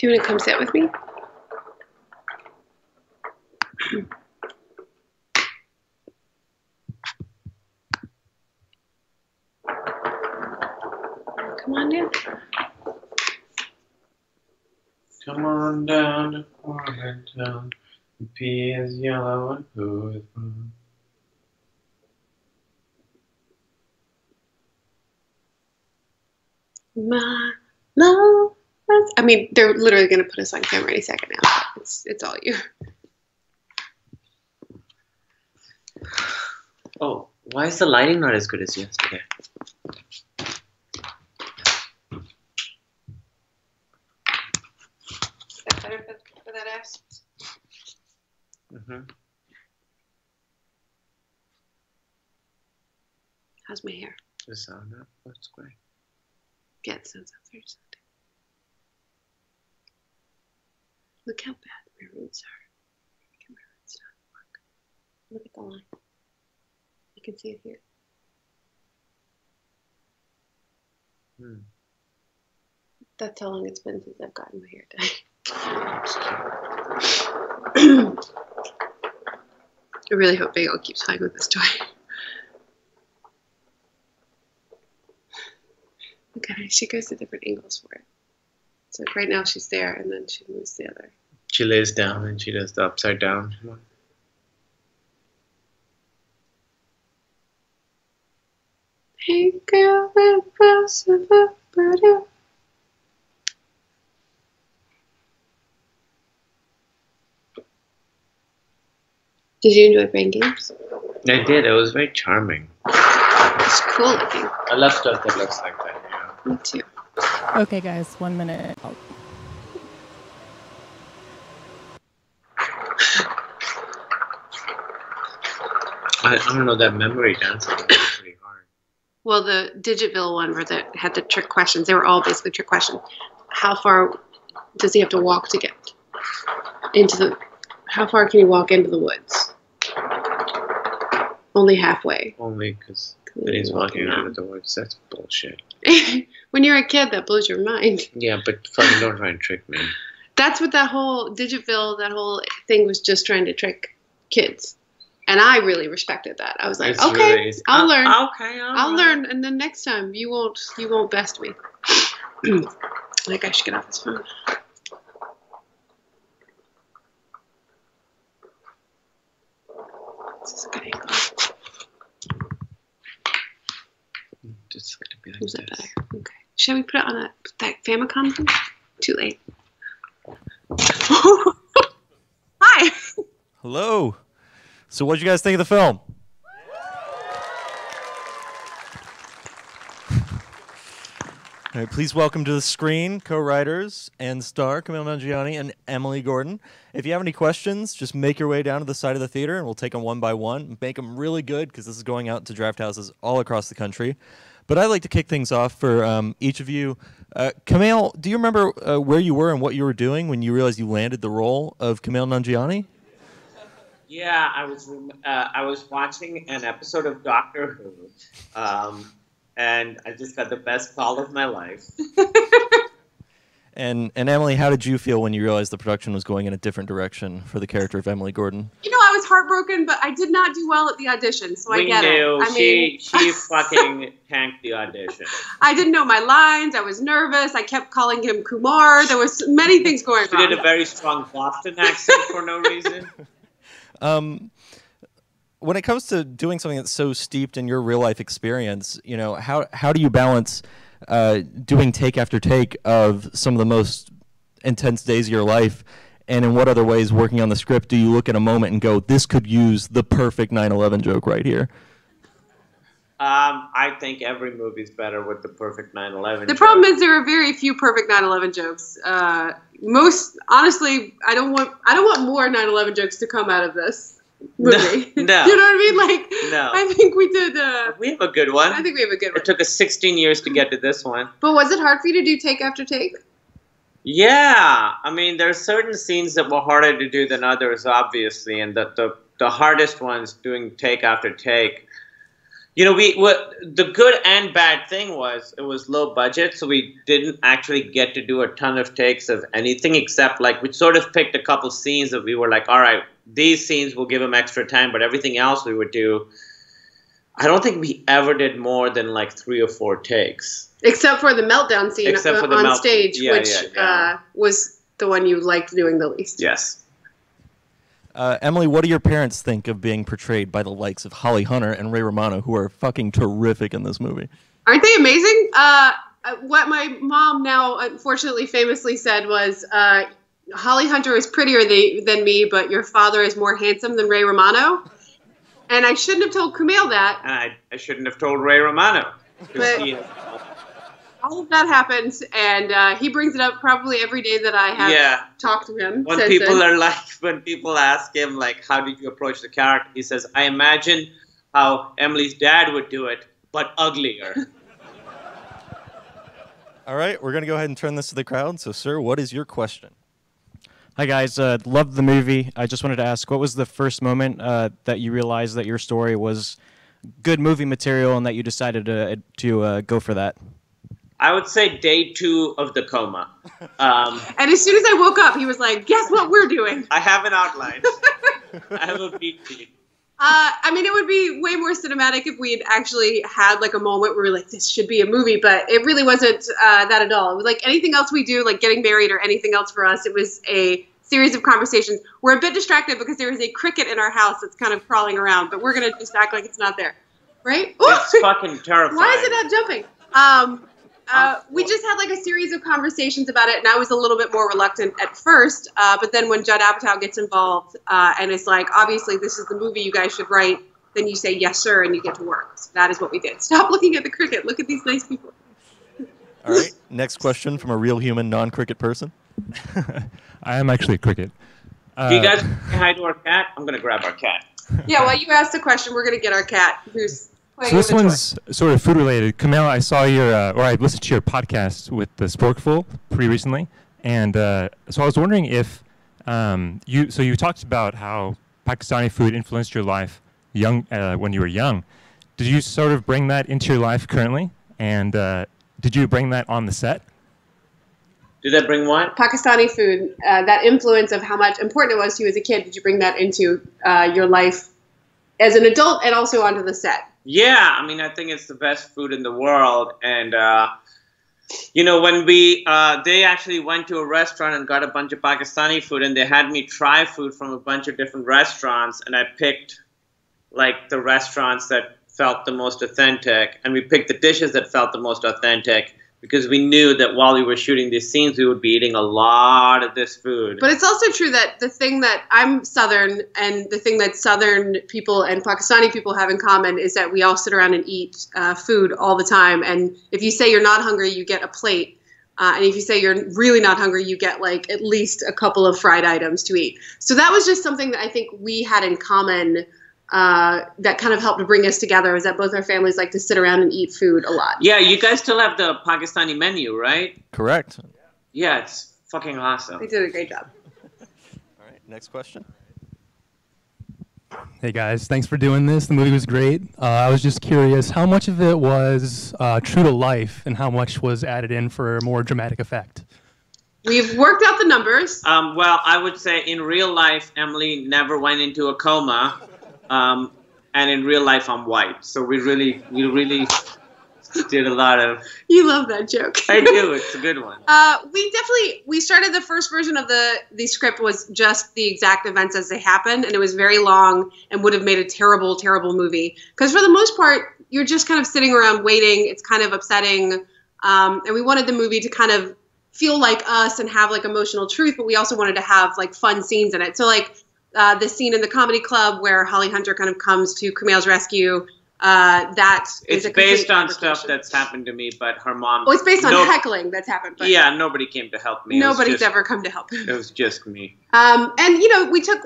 Do you want to come sit with me? Come on down. Come on down to Portland Town. The pea is yellow and who is blue. My love. I mean, they're literally going to put us on camera any second now. It's all you. Oh, why is the lighting not as good as yesterday? Is that better for that ass? Mm-hmm. How's my hair? The sound up. That's great. Yeah, it sounds very soft. Look how bad my roots are. Look at my roots now. Look at the line. You can see it here. That's how long it's been since I've gotten my hair done. I really hope Bagel keeps playing with this toy. Look at her. She goes to different angles for it. So like right now she's there, and then she moves the other. She lays down and she does the upside down one. Hey girl, impossible, but Did you enjoy playing games? I did. It was very charming. It's cool looking. I love stuff that looks like that. Yeah. Me too. Okay, guys, 1 minute. I don't know, that memory dancing was pretty hard. Well, the Digitville one where that had the trick questions, they were all basically trick questions. How far does he have to walk to get into the? How far can he walk into the woods? Only halfway. Only because he's walking out of the woods. That's bullshit. When you're a kid, that blows your mind. Yeah, but fucking don't try and trick me. That's what that whole Digitville, that whole thing was, just trying to trick kids. And I really respected that. I was like, It's okay, really easy. I'll learn. Okay, I'll learn, and then next time you won't best me. Like I should get off this phone. This is a good angle. Just like to be like Who's that this. better? Okay. Shall we put it on that Famicom thing? Too late. Hi. Hello. So what did you guys think of the film? All right, please welcome to the screen co-writers and star Camille Nanjiani and Emily Gordon. If you have any questions, just make your way down to the side of the theater and we'll take them one by one. Make them really good because this is going out to draft houses all across the country. But I'd like to kick things off for each of you. Camille, do you remember where you were and what you were doing when you realized you landed the role of Camille Nanjiani? Yeah, I was watching an episode of Doctor Who, and I just got the best call of my life. And Emily, how did you feel when you realized the production was going in a different direction for the character of Emily Gordon? You know, I was heartbroken, but I did not do well at the audition, so I get it. I mean, she fucking tanked the audition. I didn't know my lines. I was nervous. I kept calling him Kumar. There was many things going She on. did a very strong Boston accent for no reason. When it comes to doing something that's so steeped in your real life experience, you know, how do you balance doing take after take of some of the most intense days of your life, and in what other ways working on the script do you look at a moment and go, this could use the perfect 9/11 joke right here? I think every movie's better with the perfect 9/11 The problem is there are very few perfect 9/11 jokes. Most honestly, I don't want more 9/11 jokes to come out of this movie. No. You know what I mean? Like, No. I think we did. We have a good one. I think we have a good one. It took us 16 years to get to this one. But was it hard for you to do take after take? Yeah, I mean, there are certain scenes that were harder to do than others, obviously, and the hardest ones doing take after take. What the good and bad thing was it was low budget, so we didn't actually get to do a ton of takes of anything except like we sort of picked a couple scenes that we were like, all right, these scenes will give them extra time, but everything else we would do. I don't think we ever did more than like 3 or 4 takes, except for the meltdown scene on stage, which yeah. Was the one you liked doing the least. Yes. Emily, what do your parents think of being portrayed by the likes of Holly Hunter and Ray Romano, who are fucking terrific in this movie? Aren't they amazing? What my mom now unfortunately famously said was, Holly Hunter is prettier than me, but your father is more handsome than Ray Romano. And I shouldn't have told Kumail that. And I shouldn't have told Ray Romano. But all of that happens, and he brings it up probably every day that I have talked to him. When people ask him, like, how did you approach the character? He says, I imagine how Emily's dad would do it, but uglier. All right, we're going to go ahead and turn this to the crowd. So, sir, what is your question? Hi, guys. Loved the movie. I just wanted to ask, what was the first moment that you realized that your story was good movie material and that you decided to go for that? I would say day 2 of the coma. And as soon as I woke up, he was like, guess what we're doing? I have an outline. I have a beat sheet. I mean, it would be way more cinematic if we had actually had like a moment where we were like, this should be a movie, but it really wasn't that at all. It was like anything else we do, like getting married or anything else for us, it was a series of conversations. We're a bit distracted because there is a cricket in our house that's kind of crawling around, but we're going to just act like it's not there. Right? It's fucking terrifying. Why is it not jumping? We just had like a series of conversations about it, and I was a little bit more reluctant at first. But then when Judd Apatow gets involved, and it's like, obviously this is the movie you guys should write, then you say yes, sir, and you get to work. So that is what we did. Stop looking at the cricket. Look at these nice people. All right. Next question from a real human, non-cricket person. I am actually a cricket. Do you guys say hi to our cat? I'm going to grab our cat. Yeah, while you ask the question, we're going to get our cat, who's playing So this with a toy. one's sort of food related. Kumail, I saw or I listened to your podcast with the Sporkful pretty recently, and so I was wondering if you talked about how Pakistani food influenced your life when you were young. Did you sort of bring that into your life currently, and did you bring that on the set? Did I bring what? Pakistani food, that influence of how much important it was to you as a kid, did you bring that into your life as an adult and also onto the set? Yeah, I mean, I think it's the best food in the world. And, when they actually went to a restaurant and got a bunch of Pakistani food, and they had me try food from a bunch of different restaurants, and I picked, like, the restaurants that felt the most authentic, and we picked the dishes that felt the most authentic, because we knew that while we were shooting these scenes, we would be eating a lot of this food. But it's also true that the thing that I'm Southern, and the thing that Southern people and Pakistani people have in common is that we all sit around and eat food all the time. And if you say you're not hungry, you get a plate. And if you say you're really not hungry, you get like at least a couple of fried items to eat. So that was just something that I think we had in common that kind of helped to bring us together, is that both our families like to sit around and eat food a lot. Yeah, you guys still have the Pakistani menu, right? Correct. Yeah, it's fucking awesome. They did a great job. All right, next question. Hey guys, thanks for doing this. The movie was great. I was just curious, how much of it was true to life and how much was added in for a more dramatic effect? We've worked out the numbers. Well, I would say in real life, Emily never went into a coma. And in real life, I'm white. So we really did a lot of... You love that joke. I do. It's a good one. We started the first version of the script was just the exact events as they happened. And it was very long and would have made a terrible, terrible movie. Because for the most part, you're just kind of sitting around waiting. It's kind of upsetting. And we wanted the movie to kind of feel like us and have like emotional truth. But we also wanted to have like fun scenes in it. So like... the scene in the comedy club where Holly Hunter kind of comes to Kumail's rescue, it's based on stuff that's happened to me, but her mom... Well, it's based on heckling that's happened. But yeah, nobody came to help me. Nobody's ever come to help. It was just me. And,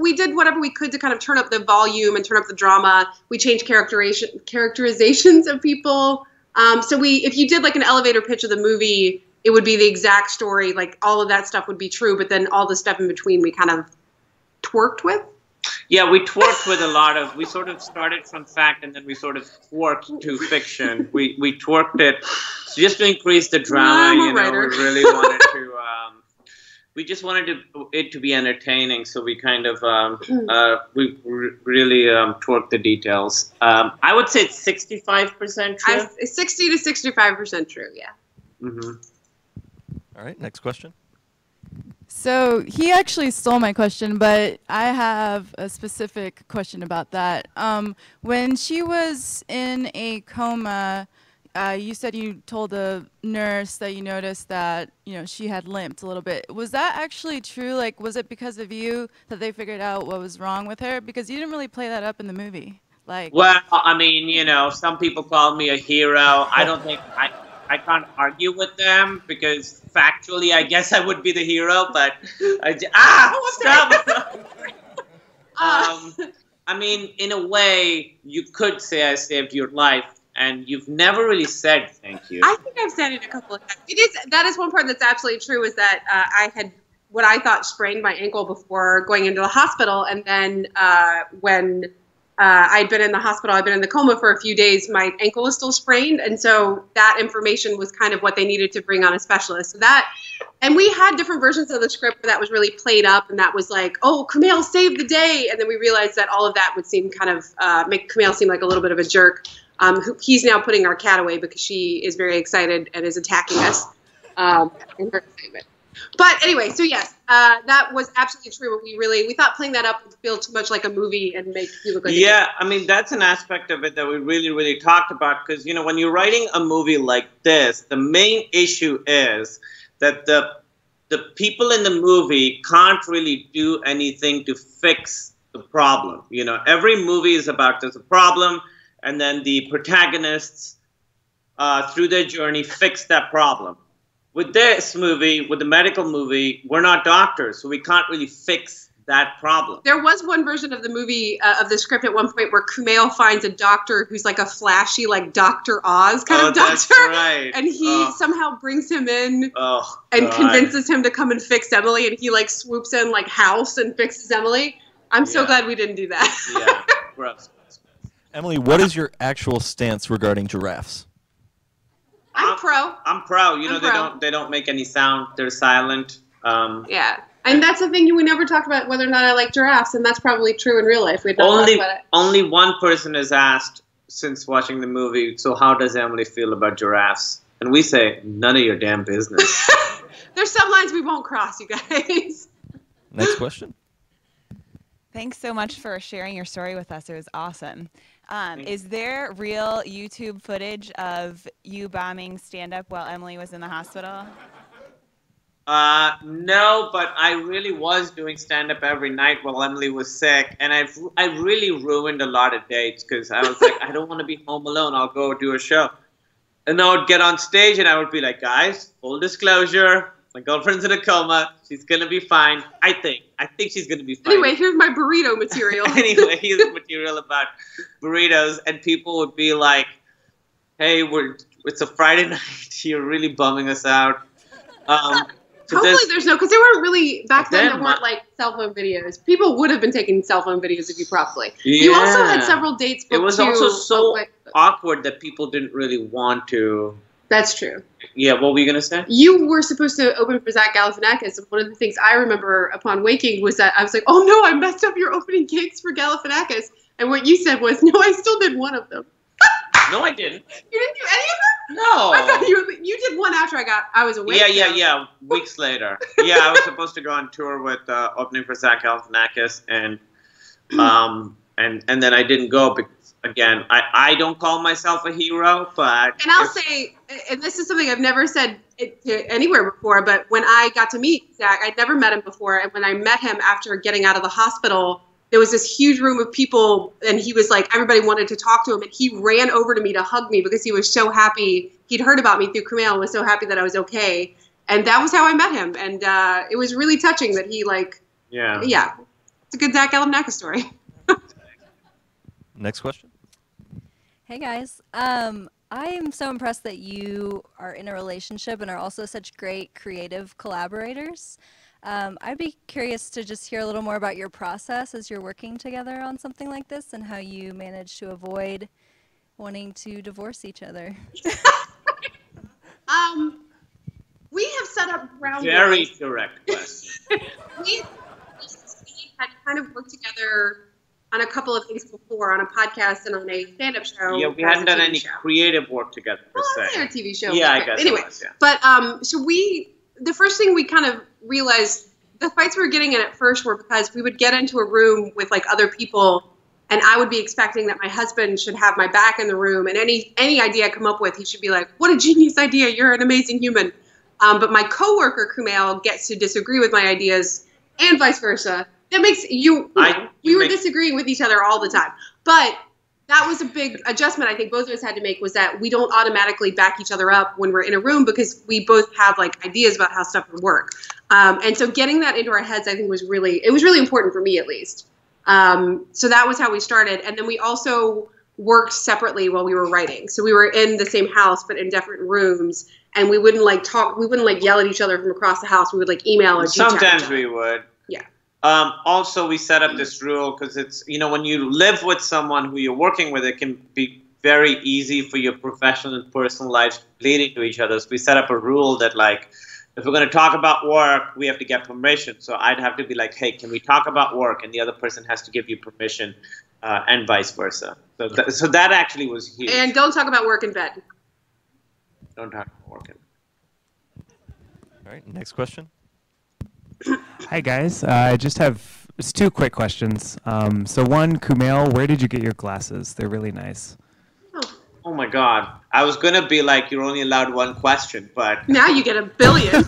we did whatever we could to kind of turn up the volume and turn up the drama. We changed characterizations of people. So if you did like an elevator pitch of the movie, it would be the exact story. Like all of that stuff would be true, but then all the stuff in between we kind of twerked with. Yeah, we twerked with a lot of. We sort of started from fact, and then we sort of twerked to fiction. We twerked it just to increase the drama. I'm a You know, writer. we really wanted to. We just wanted it to be entertaining, so we kind of really twerked the details. I would say it's 65% true. 60 to 65% true. Yeah. Mm-hmm. All right, next question. So he actually stole my question, but I have a specific question about that. When she was in a coma, you said you told the nurse that you noticed that she had limped a little bit. Was that actually true? Like, was it because of you that they figured out what was wrong with her? Because you didn't really play that up in the movie. Like, Well, I mean, some people call me a hero. I don't think I can't argue with them because factually, I guess I would be the hero. But stop! I mean, in a way, you could say I saved your life, and you've never really said thank you. I think I've said it a couple of times. That is one part that's absolutely true, is that I had what I thought sprained my ankle before going into the hospital, and then when I'd been in the hospital, I'd been in the coma for a few days, my ankle was still sprained, and so that information was kind of what they needed to bring on a specialist. So that, and we had different versions of the script where that was really played up, and that was like, oh, Kumail saved the day, and then we realized that all of that would seem kind of make Kumail seem like a little bit of a jerk. He's now putting our cat away because she is very excited and is attacking us in her excitement. But anyway, so yes, that was absolutely true. But we thought playing that up would feel too much like a movie and make you look like I mean, that's an aspect of it that we really, really talked about because, when you're writing a movie like this, the main issue is that the people in the movie can't really do anything to fix the problem. Every movie is about there's a problem, and then the protagonists, through their journey, fix that problem. With this movie, with the medical movie, we're not doctors, so we can't really fix that problem. There was one version of the movie, of the script at one point where Kumail finds a doctor who's like a flashy, like Dr. Oz kind of doctor. That's right. And he somehow brings him in and God. convinces him to come and fix Emily, and he like swoops in like House and fixes Emily. I'm so glad we didn't do that. Yeah, gross. Emily, what is your actual stance regarding giraffes? I'm pro. I'm pro. I'm pro. They don't make any sound. They're silent. Yeah. And that's the thing, we never talked about whether or not I like giraffes, and that's probably true in real life. We'd not talked about it. Only one person has asked since watching the movie, so how does Emily feel about giraffes? And we say, none of your damn business. There's some lines we won't cross, you guys. Next question. Thanks so much for sharing your story with us. It was awesome. Is there real YouTube footage of you bombing stand-up while Emily was in the hospital? No, but I really was doing stand-up every night while Emily was sick, and I really ruined a lot of dates because I was like, I don't want to be home alone. I'll go do a show. And I would get on stage and I would be like, guys, full disclosure, my girlfriend's in a coma. She's going to be fine. I think she's going to be fine. Anyway, here's my burrito material. Anyway, here's material about burritos, and people would be like, hey, it's a Friday night. You're really bumming us out. Hopefully there's no, because there weren't really, back then there weren't like cell phone videos. People would have been taking cell phone videos of you probably. Yeah. You also had several dates booked. It was also so awkward that people didn't really want to. That's true. Yeah, what were you going to say? You were supposed to open for Zach Galifianakis, and one of the things I remember upon waking was that I was like, oh no, I messed up your opening gigs for Galifianakis. And what you said was, no, I still did one of them. No, I didn't. You didn't do any of them? No. I thought you did one after I was awake. Yeah. Weeks later. Yeah, I was supposed to go on tour with opening for Zach Galifianakis, and then I didn't go because, again, I don't call myself a hero, but... And I'll say, and this is something I've never said anywhere before, but when I got to meet Zach, I'd never met him before, and when I met him after getting out of the hospital, there was this huge room of people, and he was like, everybody wanted to talk to him, and he ran over to me to hug me because he was so happy. He'd heard about me through Kumail and was so happy that I was okay. And that was how I met him. And it was really touching that he, like, yeah. It's a good Zach Galifianakis story. Next question. Hey, guys. I am so impressed that you are in a relationship and are also such great creative collaborators. I'd be curious to just hear a little more about your process as you're working together on something like this and how you manage to avoid wanting to divorce each other. We have set up ground Very rules. direct question. we had kind of worked together on a couple of things before, on a podcast and on a stand-up show. Yeah, we as a hadn't done TV any show. creative work together per Well, se. they're a TV show. Yeah, I but guess anyway. it was, yeah. But so the first thing we kind of realized, the fights we were getting in at first were because we would get into a room with like other people, and I would be expecting that my husband should have my back in the room, and any idea I come up with, he should be like, "What a genius idea! You're an amazing human." But my coworker Kumail gets to disagree with my ideas, and vice versa. That makes we were disagreeing with each other all the time. But that was a big adjustment I think both of us had to make, was that we don't automatically back each other up when we're in a room, because we both have like ideas about how stuff would work. And so getting that into our heads, I think was really important for me, at least. So that was how we started. And then we also worked separately while we were writing. So we were in the same house, but in different rooms. And we wouldn't like talk. We wouldn't like yell at each other from across the house. We would like email or Sometimes we would. Yeah. Also, we set up this rule because it's, when you live with someone who you're working with, it can be very easy for your professional and personal lives to bleed into each other. So we set up a rule that, like, if we're going to talk about work, we have to get permission. So I'd have to be like, hey, can we talk about work? And the other person has to give you permission, and vice versa. So that actually was huge. And don't talk about work in bed. Don't talk about work in bed. All right, next question. Hi guys, I just have two quick questions. So one, Kumail, where did you get your glasses? They're really nice. Oh my God. I was going to be like, you're only allowed one question, but... Now you get a billion.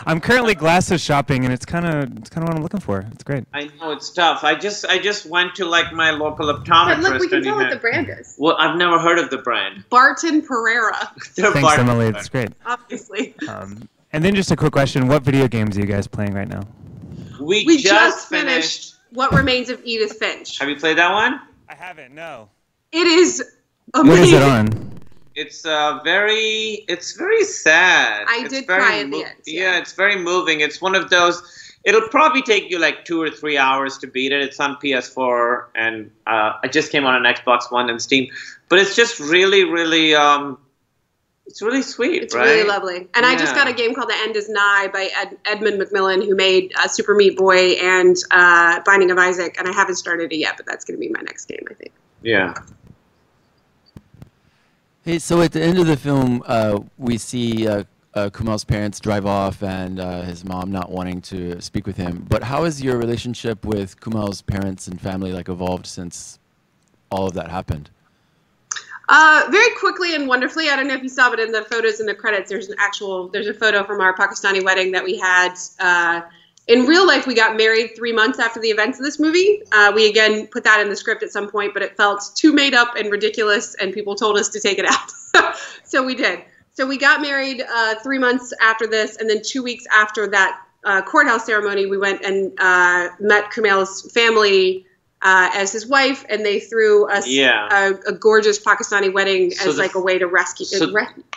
I'm currently glasses shopping, and it's kind of what I'm looking for. It's great. I know it's tough. I just went to like my local optometrist. But look, we can and tell he what the brand is. Well, I've never heard of the brand. Barton Pereira. Thanks, Emily. It's great. Obviously. And then just a quick question. What video games are you guys playing right now? We just finished What Remains of Edith Finch. Have you played that one? I haven't, no. It is amazing. What is it on? It's very sad. I did cry at the end. Yeah, it's very moving. It's one of those, it'll probably take you like 2 or 3 hours to beat it. It's on PS4, and it just came on Xbox One and Steam. But it's just really, really, it's really sweet, It's right? really lovely. And I just got a game called The End Is Nigh by Edmund Macmillan, who made Super Meat Boy and Binding of Isaac, and I haven't started it yet, but that's going to be my next game, I think. Yeah. Hey, so at the end of the film, we see Kumail's parents drive off and his mom not wanting to speak with him. But how has your relationship with Kumail's parents and family evolved since all of that happened? Very quickly and wonderfully. I don't know if you saw, but in the photos in the credits, there's a photo from our Pakistani wedding that we had. In real life, we got married 3 months after the events of this movie. We again put that in the script at some point, but it felt too made up and ridiculous, and people told us to take it out. So we did. So we got married 3 months after this, and then 2 weeks after that courthouse ceremony, we went and met Kumail's family as his wife, and they threw us a gorgeous Pakistani wedding as like a way to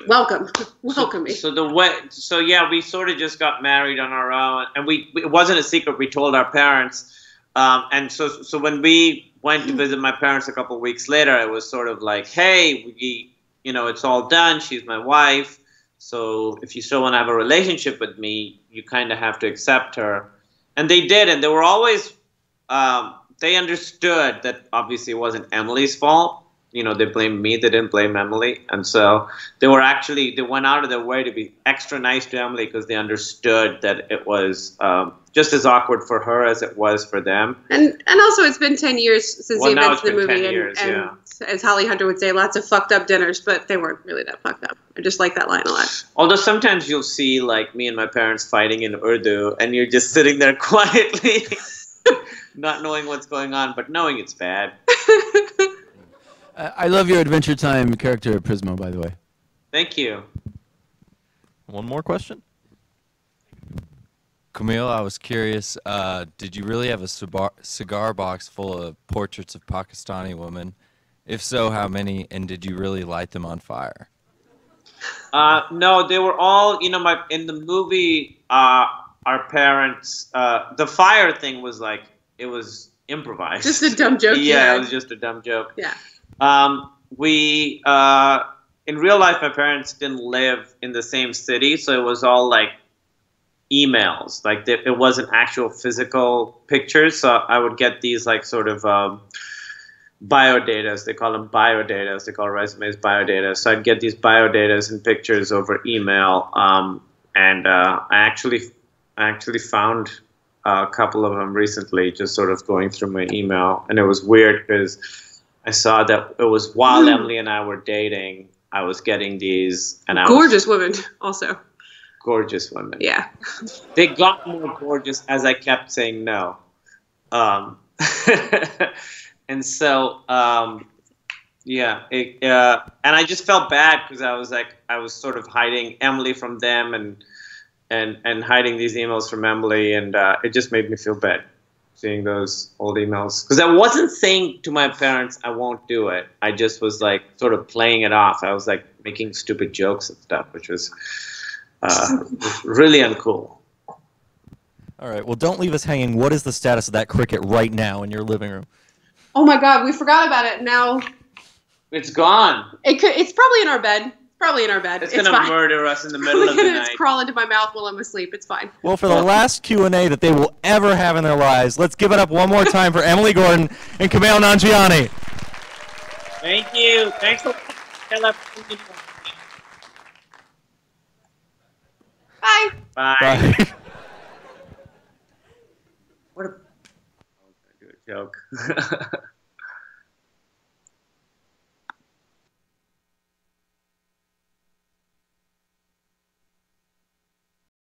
welcome me. So yeah, we sort of just got married on our own, and it wasn't a secret. We told our parents, and so when we went to visit my parents a couple of weeks later, it was sort of like, hey, it's all done. She's my wife. So if you still want to have a relationship with me, you kind of have to accept her. And they did, and they were always. They understood that obviously it wasn't Emily's fault. They blamed me. They didn't blame Emily. And so they went out of their way to be extra nice to Emily because they understood that it was just as awkward for her as it was for them. And also it's been 10 years since the events of the movie. 10 years, and as Holly Hunter would say, lots of fucked up dinners, but they weren't really that fucked up. I just like that line a lot. Although sometimes you'll see like me and my parents fighting in Urdu and you're just sitting there quietly. Not knowing what's going on, but knowing it's bad. I love your Adventure Time character, Prismo, by the way. Thank you. One more question? Kumail, I was curious, did you really have a cigar box full of portraits of Pakistani women? If so, how many, and did you really light them on fire? No, they were all, in the movie, our parents, the fire thing was like, it was improvised. Just a dumb joke. Yeah, it was just a dumb joke. Yeah. We in real life, my parents didn't live in the same city, so it was all like emails. Like it wasn't actual physical pictures. So I would get these like sort of biodatas. They call them biodatas. They call resumes biodata. So I'd get these biodatas and pictures over email. And I actually found a couple of them recently, just sort of going through my email, and it was weird because I saw that it was while Emily and I were dating, I was getting these, and gorgeous women also. Gorgeous women. Yeah. They got more gorgeous as I kept saying no. And so, yeah, and I just felt bad because I was sort of hiding Emily from them and hiding these emails from Emily, and it just made me feel bad seeing those old emails. Because I wasn't saying to my parents, I won't do it. I just was like sort of playing it off. I was like making stupid jokes and stuff, which was really uncool. All right, well, don't leave us hanging. What is the status of that cricket right now in your living room? Oh my God, we forgot about it. Now it's gone. It's probably in our bed. Probably in our bed. It's gonna murder us in the middle of the night. It's crawl into my mouth while I'm asleep. It's fine. Well, for the last Q&A that they will ever have in their lives, let's give it up one more time for Emily Gordon and Kumail Nanjiani. Thank you. Thanks for Bye. Bye. Bye. What a joke.